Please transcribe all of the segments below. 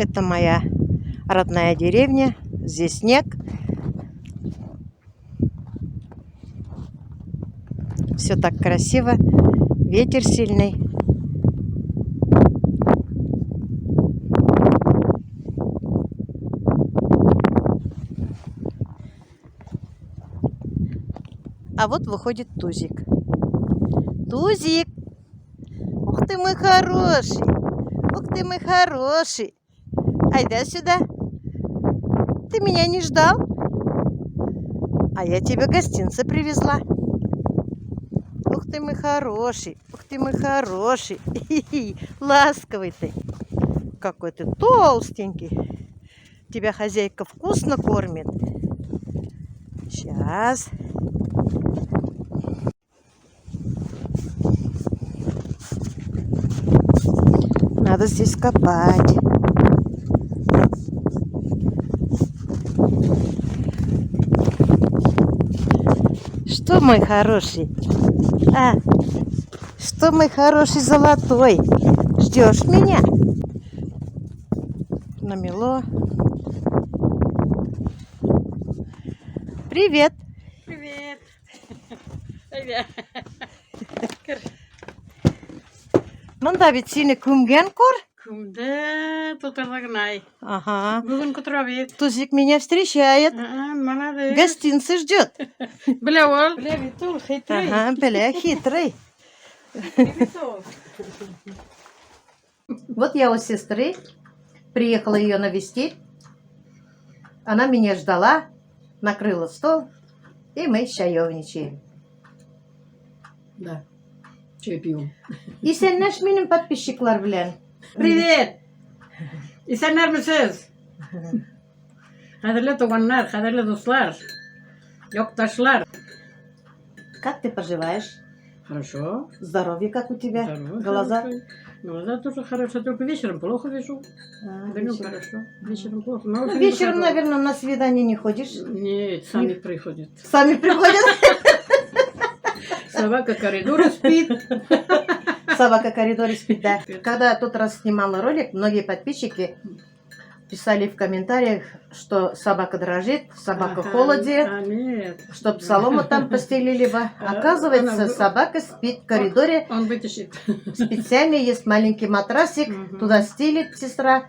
Это моя родная деревня. Здесь снег. Все так красиво. Ветер сильный. А вот выходит Тузик. Тузик! Ух ты мой хороший! Ух ты мой хороший! Айда сюда! Ты меня не ждал? А я тебе гостинцы привезла. Ух ты мой хороший! Ух ты мой хороший! Ласковый ты! Какой ты толстенький! Тебя хозяйка вкусно кормит. Сейчас. Надо здесь копать. Что, мой хороший? Что, мой хороший золотой? Ждешь меня? Намело. Привет. Привет. Привет. Мында бит сине күмген кор. Кумда тутырдагнай. Ага. Бүгін кутырабит. Тузик меня встречает. Молодец. Гостинцы ждет. Бля ол. Бля битул, хитрый. Ага, бля, хитрый. Битул. Вот я у сестры. Приехала ее навестить. Она меня ждала. Накрыла стол. И мы чаевничаем. Да. Чай пьем. И sen наш benim подписчиклар белән. Привет. İnsanlar mısınız? Kadirli tuğanlar, kadirli dostlar. Yoktaşlar. Как ты поживаешь? Хорошо. Здоровье как у тебя? Здорово. Глаза? Хорошо. Глаза тоже хорошо, только вечером плохо вижу. Днем Вечером. хорошо, вечером плохо. Но Ну, очень вечером, хорошо. наверное, на свидание не ходишь. Нет, сами приходят. Сами приходят. Собака коридора спит. Собака в коридоре спит, да. Когда я тот раз снимала ролик, многие подписчики писали в комментариях, что собака дрожит, собака в холоде, А, нет. чтоб солому там постелили бы. Оказывается, собака спит в коридоре. Он вытащит. Специально есть маленький матрасик, Мгм. туда стелит сестра,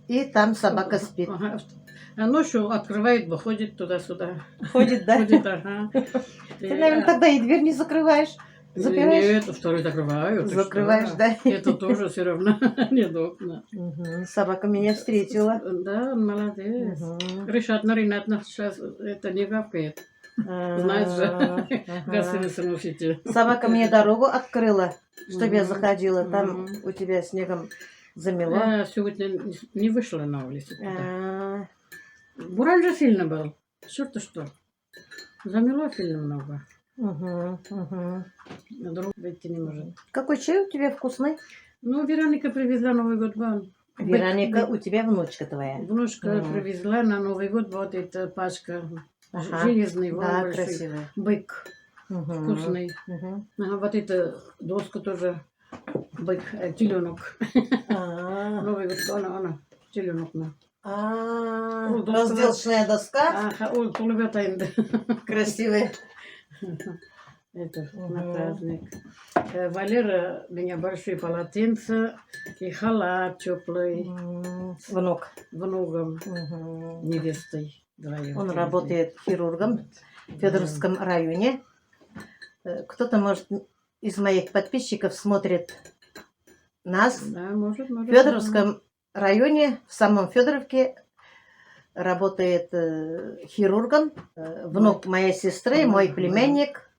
и там собака спит. Ага. А ночью открывает, выходит туда-сюда. Ходит, да? Ходит, ага. Ты, наверное, тогда и дверь не закрываешь. Запираешь? Нет, второй закрываю. ты Закрываешь, что? да? Это тоже все равно неудобно. Мгм. Собака меня встретила. Да, он молодец. Мгм. Решат Наринат сейчас это не гавкает. Знаешь же, Ага. гостиницы носите. Собака мне дорогу открыла, чтобы я заходила. Там Мгм. у тебя снегом замело. Я сегодня не вышла на улицу. А, Буран же сильно был. Черт-то что. Замело сильно много. мгм, мгм. На дорогу выйти не может. Какой чай у тебя вкусный? Ну, Вероника привезла Новый год вам. Вероника, у тебя внучка твоя. Внучка Мгм. привезла на Новый год вот эта пачка. Ага. Железный, вон Да, большой. красивая. Бык. Мгм, Вкусный. мгм. Ага, вот эта доска тоже. Бык, теленок. А, Новый год, она, теленок. Ну, доска, разделочная доска. Ага, ой, полубята инде. Красивая. Это Мгм. на праздник. Валера меня большие полотенца и халат теплый. Внук. Внуком, Мгм. невестой. Вдвоем. Он работает хирургом в Федоровском районе. Кто-то, может, из моих подписчиков смотрит нас. Да, может. В Федоровском районе, в самом Федоровке, работает хирургом. Внук моей сестры, мой племянник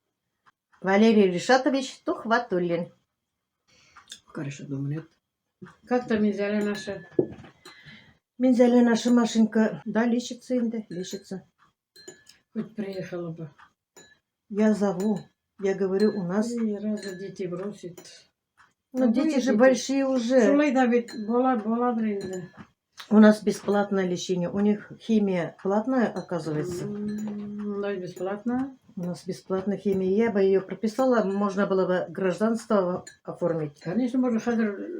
Валерий Ришатович Тухватуллин. Хорошо, думаю, нет. Как там взяли наша? Мензяля наша Машенька, да, лечится, инда, лечится. Хоть приехала бы. Я зову, я говорю, у нас. И раза детей бросит. Ну, Ну, дети же выйдите. большие уже. Шулей Давид, была дрында. У нас бесплатное лечение. У них химия платная, оказывается. Да, бесплатно. У нас бесплатная химия. Я бы ее прописала, можно было бы гражданство оформить. Конечно, можно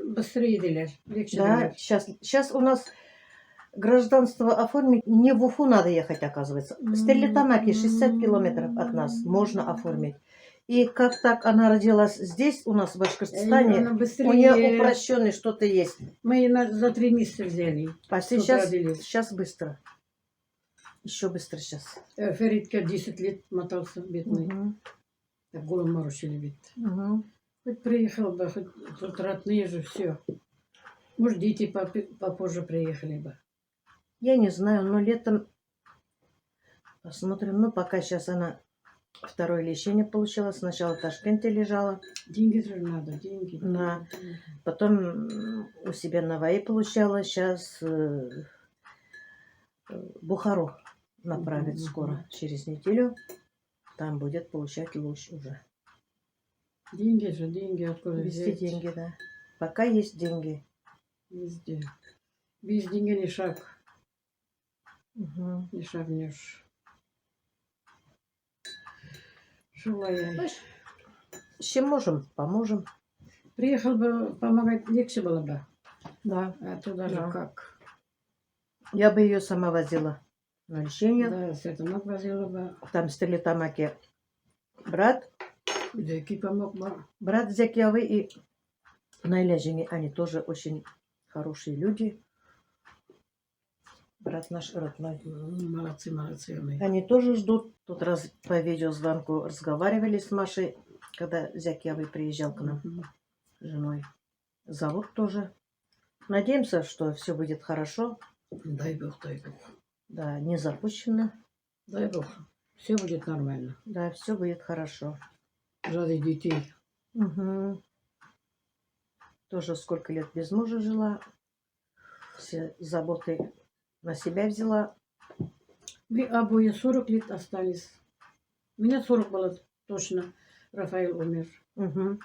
быстрее делать, легче Да, делать. сейчас у нас гражданство оформить не в Уфу надо ехать, оказывается. В Стерлитамаке 60 километров от нас можно оформить. И как так она родилась здесь, у нас в Башкортостане, Она у быстрее. нее упрощенный что-то есть. Мы за 3 месяца взяли. А Тут сейчас, родились. сейчас быстро. Еще быстро сейчас. Феритка 10 лет мотался, бедный. Мгм. Так голову морочили, бед. Мгм. Хоть приехал бы, хоть тут родные же, все. Может, дети попозже приехали бы. Я не знаю, но летом посмотрим. Ну, пока сейчас она второе лечение получила. Сначала в Ташкенте лежала, Деньги же надо, деньги. Да. потом у себя на ВАИ получала. Сейчас Бухару направит Мгм, скоро, мгм. через неделю. Там будет получать лучше уже. Деньги же, деньги откуда Вести взять? деньги, да. Пока есть деньги. Везде. Без денег ни шаг, Мгм. не шагнешь. Шулай. Ну, с чем можем, поможем. Приехал бы помогать, легче было бы. Да. А туда же Да. как. Я бы ее сама возила на лечение. Да, Светлана возила бы. Там в Стерлитамаке брат, Деки помог бы. брат Зякьявы и Найлязини. Они тоже очень хорошие люди. Брат наш родной. Молодцы, молодцы они. Они тоже ждут. Тут раз по видеозвонку разговаривали с Машей, когда Зякьявы приезжал к нам Мгм. с женой. Зовут тоже. Надеемся, что все будет хорошо. Дай Бог, дай Бог. Да, не запущено. Дай Бог. Все будет нормально. Да, все будет хорошо. Ради детей. Мгм. Тоже сколько лет без мужа жила. Все заботы на себя взяла. Мы обои 40 лет остались. У меня 40 было точно. Рафаэль умер. Угу.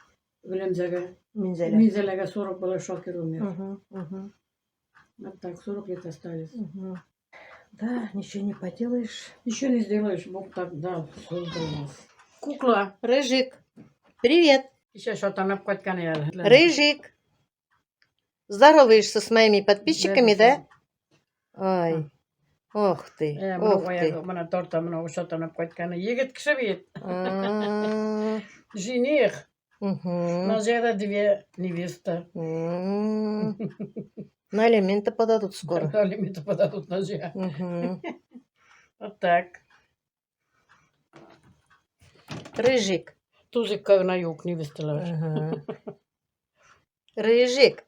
Гулемзяга. Минзеля. Минзеляга 40 было, Шокер умер. Угу, угу, Вот так, 40 лет остались. угу. Да, ничего не поделаешь. Еще не сделаешь, Бог так дал. Создал нас. Кукла. Рыжик, привет. Еще что-то на коткане. Рыжик. Здороваешься с моими подписчиками, да? Ой, ох ты, ох ты. Мана торта, мана что-то на коткане. Егет кшевит. А, Жених. мгм. На жера 2 невеста. М. На алименты подадут скоро. Алименты подадут на жера. Мгм. Вот так. Рыжик. Тузик как на юг невеста. Ага. Рыжик.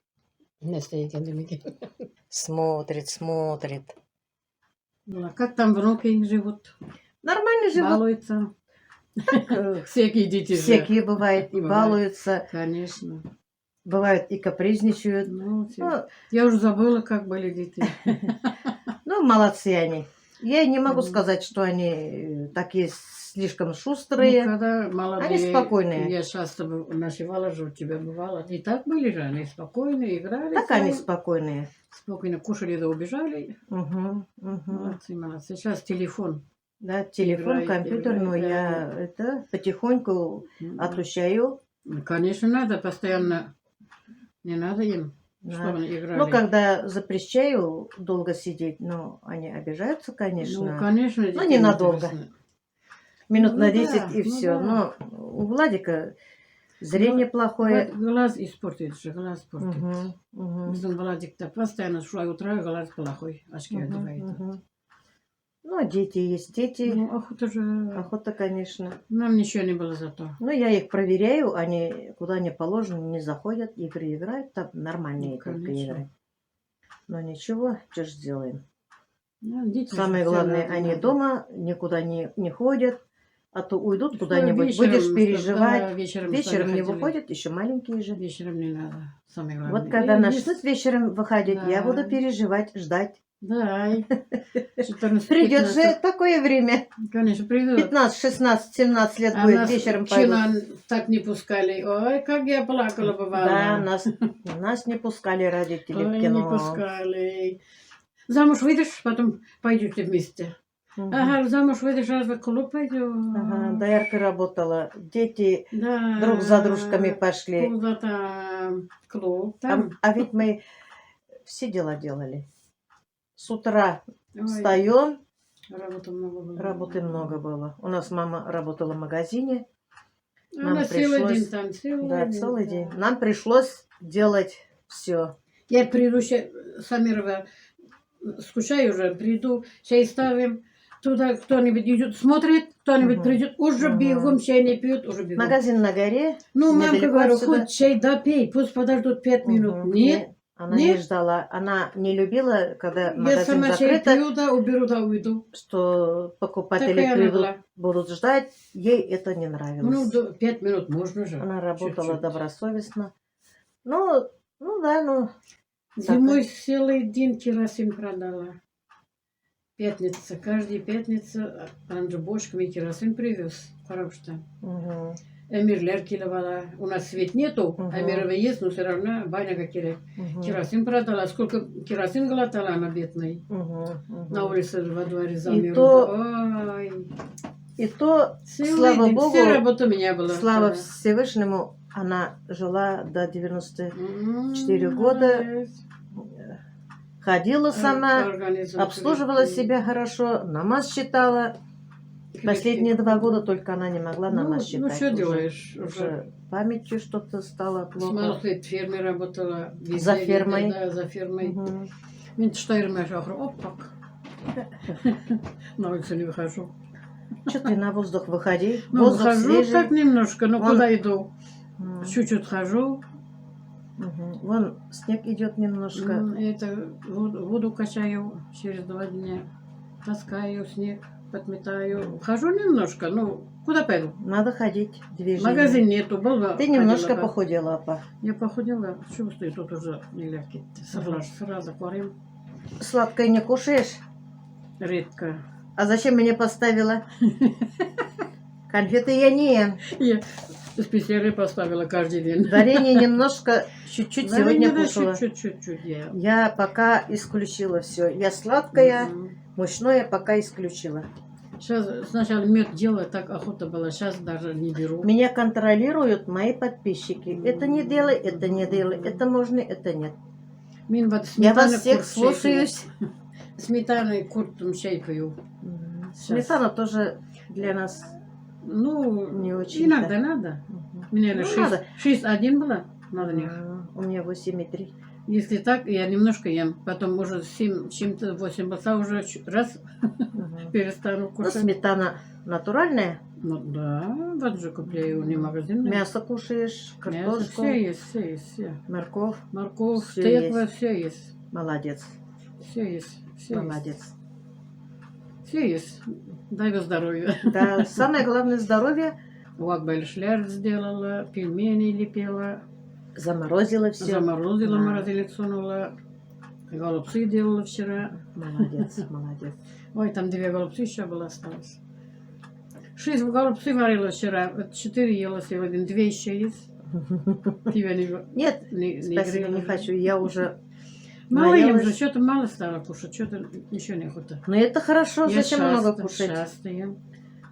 Не стоит, я думаю. Смотрит, смотрит. Как там внуки живут? Нормально живут. Балуются. Всякие дети же. Всякие бывают и Бывает. балуются. Конечно. Бывают и капризничают. Ну, Ну, я уже забыла, как были дети. ну, молодцы они. Я не могу Мгм. сказать, что они такие слишком Ну, шустрые. когда молодые, Они спокойные. я часто ночевала же у тебя, бывало. И так были же, они спокойные, играли. Так они своим, спокойные. спокойно кушали да убежали. Угу, угу. Молодцы, молодцы. Сейчас телефон. Да, телефон, Играет, компьютер, но играет, я это потихоньку отучаю. Ну, конечно, надо постоянно. Не надо им, Да. чтобы они играли. Ну, когда запрещаю долго сидеть, ну, они обижаются, конечно. Ну, конечно. Но детям ненадолго. интересно. Минут Ну на да, 10 и ну все. да. Но у Владика зрение плохое. Глаз испортит же, глаз испортит. Мгм, мгм, Bizim Владик-то постоянно шла утра, глаз плохой, очки мгм, одевает. мгм. Ну, а дети есть дети. Ну, охота же. Охота, конечно. Нам ничего не было зато. Ну, я их проверяю, они куда не положено, не заходят, игры играют, там нормальные Ну, только конечно. игры. Но ничего, что ж сделаем. Ну, дети же Самое все главное, надо, они надо. дома, никуда не ходят, а то уйдут Что куда-нибудь, вечером, будешь что- переживать. да, вечером, Вечером что не хотели. выходят, еще маленькие же. Вечером не надо. Самое главное. Вот когда И начнут есть- вечером выходить, я Да. буду переживать, ждать. Да, и 14, Придет же 15. такое время. Конечно, придут. 15, 16, 17 лет А будет, нас вечером в пойдут. кино так не пускали. Ой, как я плакала бывало. Да, нас не пускали родители Ой, в не кино. пускали. Замуж выйдешь, потом пойдете вместе. Мгм. Ага, замуж выйдешь, разве в клуб пойдем? Ага, дояркой работала. Дети Да. друг за дружками пошли. Куда-то в клуб. А, Там. а ведь мы все дела делали. С утра Ой, встаем, работы много было. работы много было. У нас мама работала в магазине. Она Нам целый пришлось- день там, целый Да, день. целый да. день. Нам пришлось делать все. Я приду, Самирова, скучаю уже, приду, чай ставим, туда кто-нибудь идет, смотрит, кто-нибудь Мгм. придет, уже Мгм. бегом чай не пьют, уже бегом. Магазин на горе. Ну, мамка недалеко говорю, отсюда. хоть чай допей, пусть подождут 5 минут. Мгм. Нет, Она не Нет. ждала. Она не любила, когда я магазин сама чай закрыт, пью, да, уберу, да, уйду. что покупатели Такая она придут, была. будут ждать. Ей это не Ну, нравилось. 5 минут можно же. Она работала чуть-чуть. добросовестно. Ну да, ну. Зимой целый день керосин продала. Пятница, каждая пятница Андрей бочками керосин привез. Потому что Мгм. Эмирлер киловала. У нас свет нету, Мгм. Эмирова есть, но все равно баняга керек. Мгм. Керосин продала. Сколько керосин глотала она, бедный. Мгм. Мгм. На улице во дворе И замерзла. Ой. то, Целый слава день. Богу, Вся работа у меня была. слава тогда. Всевышнему, она жила до 94 М, года, молодец. ходила сама, Организм обслуживала крепкий. себя хорошо, намаз читала. Последние 2 года только она не могла намаз Ну, читать. что Уже- делаешь? Уже Уже памятью что-то стало с плохо. малых лет в ферме работала. Везде, За фермой. везде, да, за фермой. Мгм. Мен штайрмаш ахры, опак. На улицу не выхожу. Чё ты на воздух выходи? Ну, Воздух выхожу свежий. так немножко, но Вон- куда иду? М. Чуть-чуть хожу. Мгм. Вон снег идет немножко. Это воду качаю через 2 дня. Таскаю снег, подметаю. Хожу немножко, ну, куда пойду? Надо ходить, движение. Магазин нету, было. Ты немножко ходила, похудела, апа. Я похудела. Чувствую, тут уже нелегкий. Сразу курим. Сладкое не кушаешь? Редко. А зачем мне поставила? Конфеты я не ем. Я специально поставила каждый день. Варенье немножко, чуть-чуть сегодня Да, кушала. чуть-чуть я. Я пока исключила все. Я сладкое, Мгм. мучное пока исключила. Сейчас сначала мед делать, так охота была. Сейчас даже не беру. Меня контролируют мои подписчики. Это не делай, это не делай, это можно, это нет. Мен вот Я вас сметана всех курт чай пью. слушаюсь. Сметаной куртом чай пью. Сметана тоже для нас Ну, не очень. иногда надо. Мне на Ну, 6, надо. 6,1 было надо них. У меня 8,3. Если так, я немножко ем. Потом уже 7, чем-то 8 боса уже раз перестану Ну, кушать. сметана натуральная. Ну да, вот же купляю не магазин. Мясо кушаешь, картошку, Все есть, все. морковь. Морковь, Всё тыква, есть. все есть. Молодец, Все есть. Все молодец. Все есть. Дай Бог здоровья. Да, самое главное здоровье. Вакбельшляр сделала, пельмени лепила, Заморозила все. заморозила, Да. морозилек сунула. Голубцы делала вчера. Молодец, молодец. Ой, там 2 голубцы еще было осталось. 6 голубцы варила вчера, 4 ела сегодня, 2 еще есть. Тебя Нет, не спасибо, грела не же. хочу. Я уже Мало ем наелась. же, что-то мало стало кушать, что-то ничего не охота. Но это хорошо, Я зачем много часто, кушать? часто ем.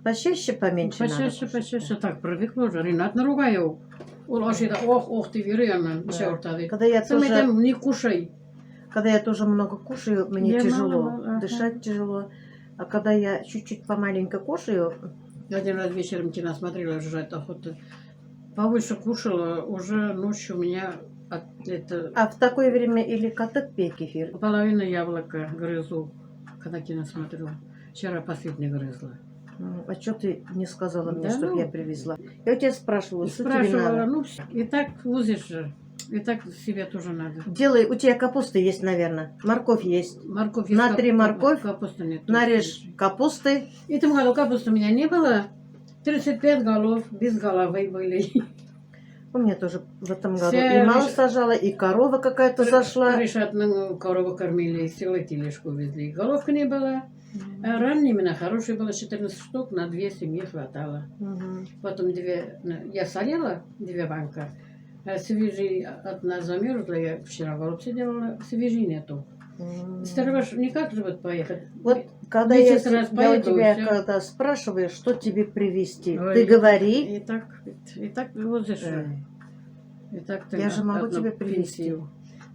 Почаще, поменьше надо Почаще, кушать. почаще. Так, привыкла уже. Ренат наругаю. Ол ашида, ох, ты верен, Да. чертовы. Когда я тоже, Не кушай. когда я тоже много кушаю, мне Я тяжело, мало, ага. дышать тяжело. А когда я чуть-чуть помаленько кушаю, Один раз вечером кино смотрела, жрать охота. Повыше кушала, уже ночью у меня это а в такое время или каток пей кефир. половина яблока грызу, когда кино смотрю. Вчера последний грызла. А что ты не сказала мне, Да чтобы ну. я привезла? Я у тебя спрашивала, что тебе Спрашивала, надо. ну, и так возишь же. И так себе тоже надо. Делай, у тебя капуста есть, наверное. Морковь есть. Морковь Натри морковь, капуста нет. Нарежь капусты. В этом году капусты у меня не было. 35 голов без головы были. У меня тоже в этом году Вся и мало реш- сажала, и корова какая-то зашла. Решатную корову кормили, села тележку везли. Головка не было. А ранее именно хорошая была 14 штук, на 2 семьи хватало. Мгм. Потом 2, я солила 2 банка. А свежий одна замерзла, я вчера голубцы делала, свежий нету. Сторож никак живет поехать. Вот когда Месяц я раз у поеду, тебя и всё. когда спрашиваю, что тебе привезти, Ой, ты говори. И так возишь. Э, И так ты Я же могу одну тебе привезти. пенсию.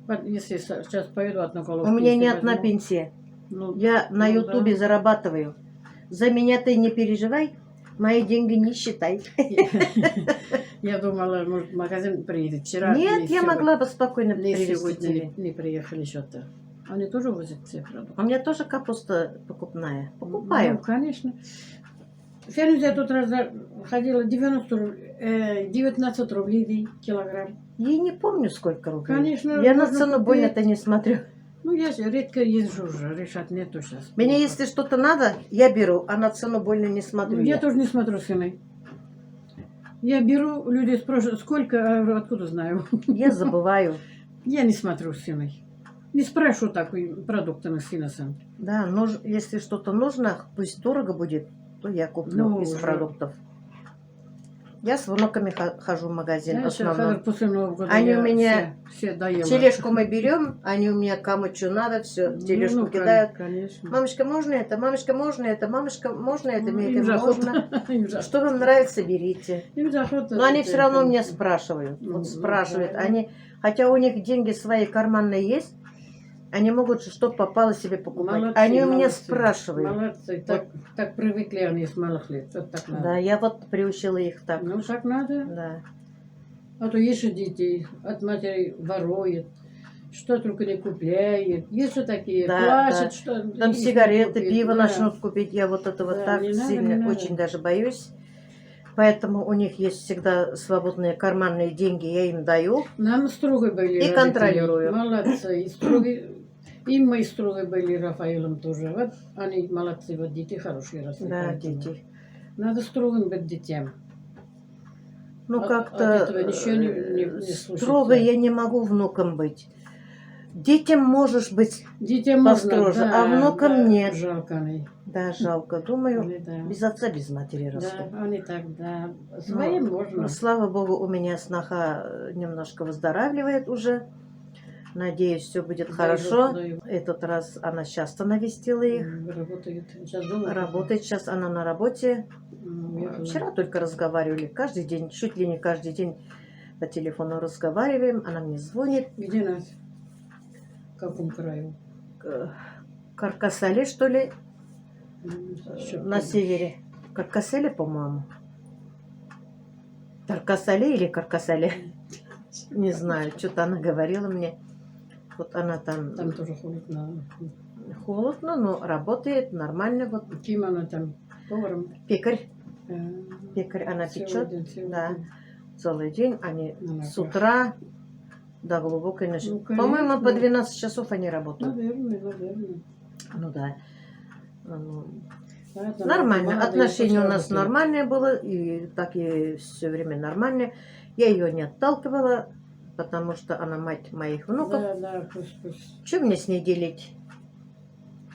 Вот если сейчас поеду одну голову У меня не пенсию одна возьму, пенсия. ну, Я на ну Ютубе да. зарабатываю. За меня ты не переживай, мои деньги не считай. Я думала, может, в магазин приедет. Вчера Нет, я могла бы спокойно не привезти сегодня тебе. не приехали что-то. Они тоже возят все продукты. У меня тоже капуста покупная. Ну, Покупаю. конечно. Я тут раз ходила 19 рублей килограмм. Я не помню, сколько рублей. Конечно, Я на можно цену купить. больно-то не смотрю. Ну, я же редко езжу уже, решать нету сейчас. Мне если что-то надо, я беру, а на цену больно не смотрю. Ну, я тоже не смотрю цены. Я беру, люди спрашивают, сколько, а я говорю, откуда знаю. Я забываю. Я не смотрю цены. Не спрашиваю так продуктами с финансом. Да, если что-то нужно, пусть дорого будет, то я куплю Ну, из уже. продуктов. Я с внуками хожу в магазин в Я сейчас основном. после Нового года Они я у меня все доела. Тележку мы берем, они у меня кому что надо, все, в тележку кидают. Конечно. Мамочка, можно это? Мамочка, можно это? Мамочка, можно это? Мне Им это можно. Им же Что вам нравится, берите. охота. Но они все равно меня спрашивают. Ну, Вот спрашивают. да. Они, хотя у них деньги свои карманные есть, они могут что попало себе покупать. Молодцы, Они у меня молодцы. спрашивают. Молодцы. Так привыкли они с малых лет. Вот так надо. Да, я вот приучила их так. Ну, так надо. Да. А то есть же детей от матери ворует, что только не купляет. Есть же такие, Да, плачут, да. что... Там их не сигареты, купит. пиво Да. начнут купить. Я вот этого Да, так не надо, сильно, не надо. очень даже боюсь. Поэтому у них есть всегда свободные карманные деньги, я им даю. Нам строго были И родители. контролирую. Молодцы. И строгие. И мы строго были Рафаэлом тоже. Вот они молодцы, вот дети хорошие росли. Да, поэтому дети. Надо строгим быть детям. Ну, От как-то этого ничего не случится. строго я не могу внукам быть. Детям можешь быть, Детям построже, можно, а внукам нет. Жалко они. Да, жалко. Думаю, Они, да. без отца, без матери растут. Да, они так, да. Своим Ну, можно. слава богу, у меня сноха немножко выздоравливает уже. Надеюсь, все будет Дай хорошо. Бог, дай Бог. Этот раз она часто навестила их. Работает. Сейчас дома. Работает сейчас она на работе. Уехала. Вчера только разговаривали. Каждый день, чуть ли не каждый день по телефону разговариваем. Она мне звонит. Где Настя? В каком краю? Каркасале, что ли? Ещё На севере. Каркасале, по-моему. Таркасале или Каркасале? Не знаю, что-то она говорила мне. Вот она там Там тоже холодно. холодно, но работает нормально. Вот Кем она там? Поваром? пекарь, Э, пекарь она целый печет. день, целый Да. день. Целый день. Они Ну, с утра до глубокой ночи. Ну, По-моему, по конечно. 12 часов они работают. Наверное. Ну да. Ну, Ладно, нормально. ладно, Отношения я у нас пошла нормальное было. И так и все время нормальное. Я ее не отталкивала, потому что она мать моих внуков. Да, пусть. Что мне с ней делить?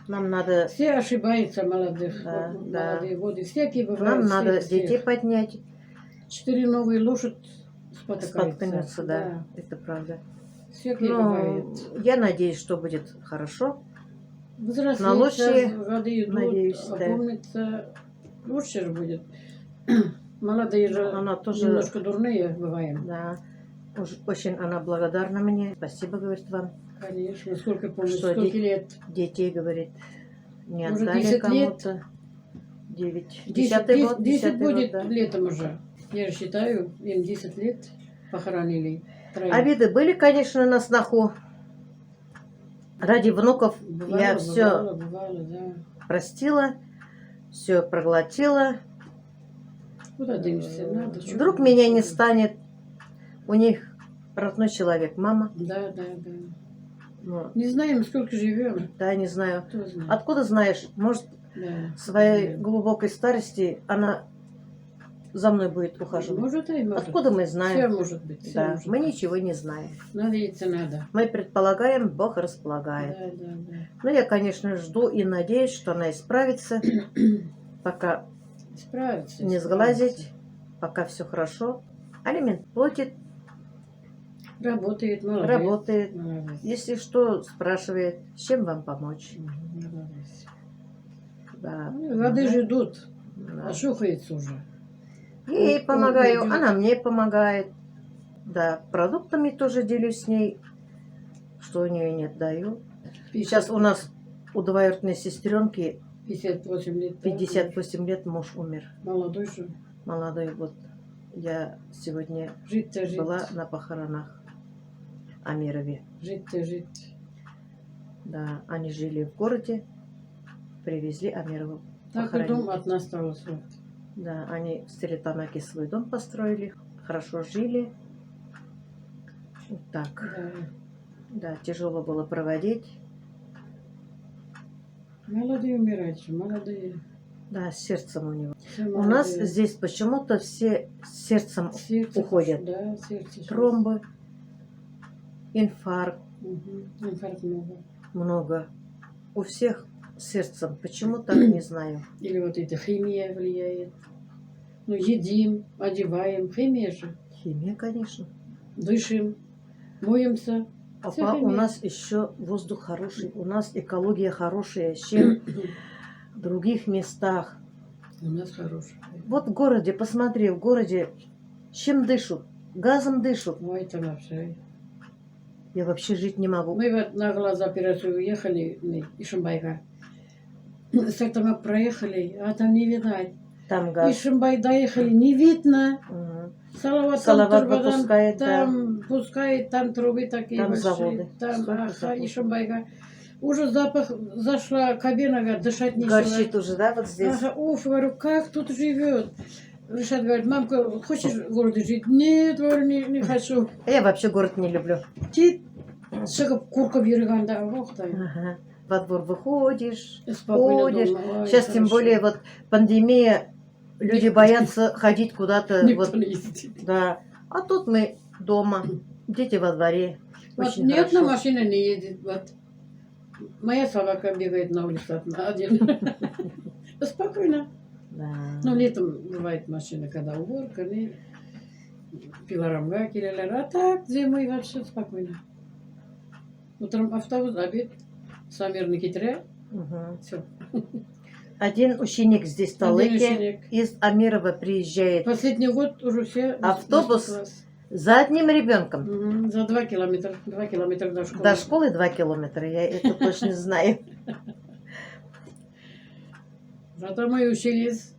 Нам надо, Все ошибаются молодых. Да, Молодые годы. Всякие бывают. нам надо всех. детей поднять. 4 новые лошадь спотыкаются. Споткнется, да. Это правда. Всякие Ну, бывают. я надеюсь, что будет хорошо. Взрослеют, на лучшие, сейчас годы идут, надеюсь, да. опомнится. Лучше же будет. Молодые же Она тоже, немножко дурные бываем. да, очень она благодарна мне. Спасибо, говорит вам. Конечно, сколько помню, Что сколько лет. Детей, говорит, не Уже отдали 10 лет. кому-то. 9. 10 10-й год, 10 10-й будет год, да. летом уже. Я же считаю, им 10 лет похоронили. Троих. Обиды были, конечно, на сноху. Ради внуков Бывало, я все бывало, да. простила, все проглотила. Куда денешься? Надо. чё Вдруг ты меня не делаешь? станет. У них родной человек, мама. Да. Ну, Не знаем, сколько живем. да, не знаю. Кто знает. Откуда знаешь? Может, Да. в своей Да. глубокой старости она за мной будет ухаживать. Может, и может. Откуда мы Все знаем? может быть. всё Да, может мы быть. ничего не знаем. Надеяться надо. Мы предполагаем, Бог располагает. Да. Но я, конечно, жду и надеюсь, что она исправится, пока Справиться. не сглазить, пока все хорошо. Алимент платит. Работает, молодец. Работает. Молодец. Если что, спрашивает, чем вам помочь. Молодец. Да. Ну, воды ждут, Да. ошухается уже. Ей Он помогаю, идет. она мне помогает. Да, продуктами тоже делюсь с ней. Что у нее нет, даю. Сейчас у нас у двоюродной сестренки 58 лет. да? 58 лет, муж умер. Молодой же. Молодой. Вот я сегодня Жить-то жить. была на похоронах Амирове. Жить-то жить. Да, они жили в городе, привезли Амирову. Так и похоронить. дом от нас остался. Вот. Да, они в Стерлитамаке свой дом построили, хорошо жили. Вот так. Да. Да, тяжело было проводить. Молодые умирают, же, молодые. Да, с сердцем у него. Все У нас молодые. здесь почему-то все с сердцем Сердце, уходят. Да, сердце. Тромбы, инфаркт Угу. Инфаркт много. много. У всех с сердцем. Почему так, не знаю. Или вот эта химия влияет. Ну, едим, одеваем. Химия же. Химия, конечно. Дышим, моемся. А Всё у химия. нас еще воздух хороший, у нас экология хорошая, чем в других местах. У нас хороший. Вот в городе, посмотри, в городе чем дышат? Газом дышат. Ой, это вообще. Я вообще жить не могу. Мы вот на глаза операцию уехали из Шимбайга. С этого проехали, а там не видать. Там Из газ. Шимбай доехали, не видно. Мгм. Салават, Салават турбадан, выпускает, да. там пускает, там трубы такие Там большие. заводы. Там, Сколько аха, заводов? и Шимбайга. Уже запах, зашла кабина, говорит, дышать нечего. Горчит уже, да, вот здесь? Ага, уф, говорю, как тут живет? Решат говорит, мамка, хочешь в городе жить? Нет, говорю, не хочу. Я вообще город не люблю. Тит, шығып куркып жүргенде, ох, да. Ага. Во двор выходишь, Спокойно ходишь. дома. Ой, Сейчас тем хорошо. более вот пандемия, люди Никто боятся ходить куда-то. Никто Вот, не ездит. да. А тут мы дома, дети во дворе. Вот Очень ни одна хорошо. машина не едет. Вот. Моя собака бегает на улице один. Спокойно. Да. Ну, летом бывает машина, когда уборка, не пилорамга келелер. А так, зимой вообще спокойно. Утром автобус, обед, самирный кетре, Мгм. все. Один ученик здесь в Талыке ученик. из Амирова приезжает Последний год уже все... Автобус? восьмой класс. за одним ребенком. Мгм, за 2 километра. 2 километра до школы. До школы 2 километра, я это точно знаю. Зато мы учились.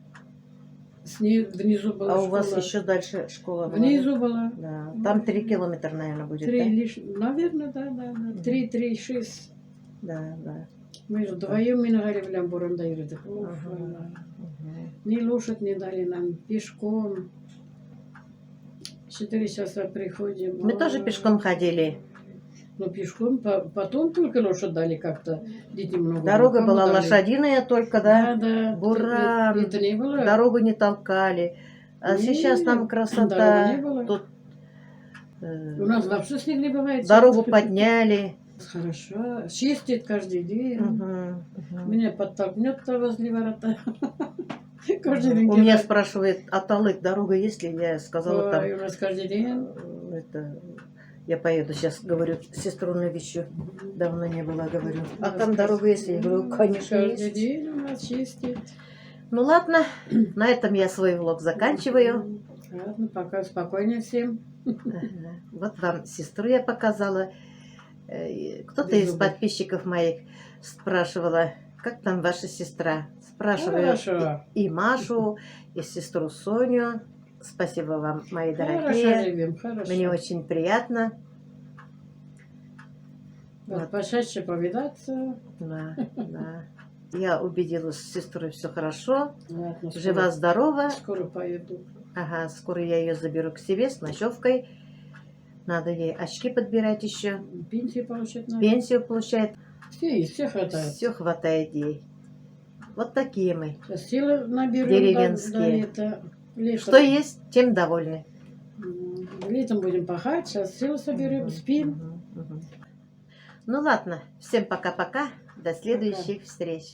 Внизу была А у школа. вас еще дальше школа была? Внизу была. Да. Там 3 километра, наверное, будет, 3 да? лишь, наверное, да. 3, 6. Да, да. Мы же вдвоем миновали в Лямбуранда ирдик. Ага. Мгм. Ни лошадь не дали нам, пешком. 4 часа приходим. Мы тоже Ой. пешком ходили. Ну, пешком, потом только лошадь дали как-то. Дети много. Дорога кому была дали. лошадиная только, да? Да. Буран. Это не было. Дорогу не толкали. А Не, сейчас там дороги красота. не было. Тут У нас вообще снег не бывает. дорогу подняли. Хорошо. Чистит каждый день. Мгм, мгм. Меня подтолкнет-то возле ворота. Каждый день. У меня кидает. спрашивает, а Талык дорога есть ли? Я сказала, там Ой, у нас каждый день. это, я поеду сейчас, говорю, сестру навещу. Давно не была, говорю. А У там нас дорога есть? Я говорю, конечно, Каждый есть. день у нас чистит. Ну ладно, на этом я свой влог заканчиваю. Ладно, пока спокойнее всем. Ага. Вот вам сестру я показала. Кто-то из Беззубый. подписчиков моих спрашивала, как там ваша сестра? Спрашиваю Хорошо. и Машу, и сестру Соню. Спасибо вам, мои Хорошо дорогие. живем, хорошо. Мне очень приятно. Вот почаще повидаться. Да, да. Я убедилась, с сестрой все хорошо. Ладно, Жива-здорова. Скоро поеду. Ага, скоро я ее заберу к себе с ночевкой. Надо ей очки подбирать еще. Пенсию получать надо. Пенсию получает. Все есть, все хватает. Все хватает ей. Вот такие мы. Сейчас силы наберем. Деревенские. Летом. Что есть, тем довольны. Летом будем пахать, сейчас силы соберем, Мгм, спим. мгм, мгм. Ну ладно, всем пока-пока. До следующих встреч.